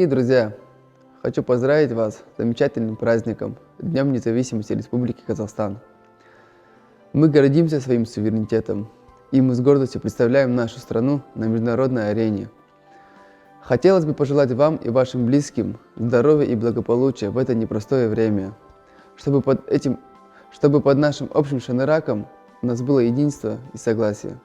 Дорогие друзья, хочу поздравить вас с замечательным праздником, Днем независимости Республики Казахстан. Мы гордимся своим суверенитетом, и мы с гордостью представляем нашу страну на международной арене. Хотелось бы пожелать вам и вашим близким здоровья и благополучия в это непростое время, чтобы под нашим общим шаныраком у нас было единство и согласие.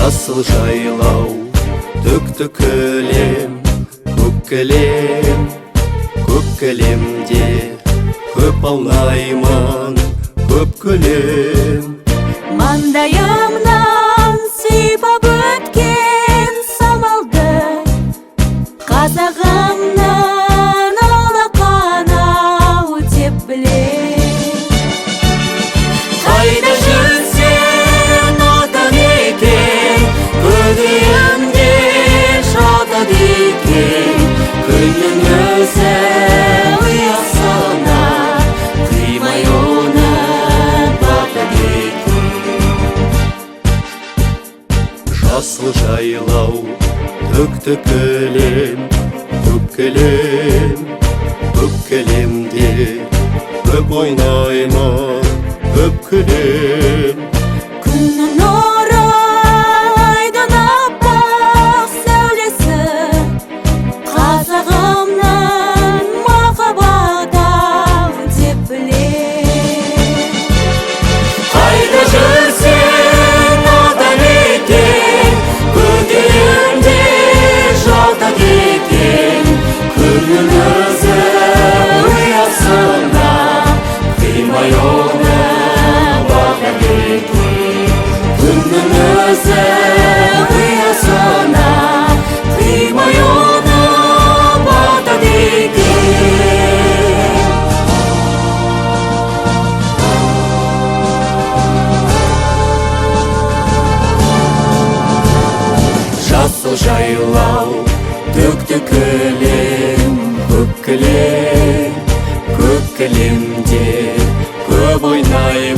жасыл жайлау, төкті кілем, көк кілем, көк кілемде көп аунаймын, көп күлем. Маңдайымнан сипап өткен самалды, қазағымнан алақанау деп білем. Қайда жүрсең атамекен, көкейімде жатады екен. Күннің өзі ұясына қимай оны батады екен. Жасыл жайлау, төкті кілем, көк кілем, көк кілемде көп ойнаймын, көп күлем. Күннің нұры айдың аппақ сәулесі, қазағымнан махаббат ау деп білем. Қайда жүрсең атамекен, көкейімде жатады екен. Күннің өзі ұясына қимай оны батады екен. Күннің өзі ұясына қимай оны батады екен. Жасыл жайлау, төкті кілем, көк кілем, көк кілемде көп ойнаймын.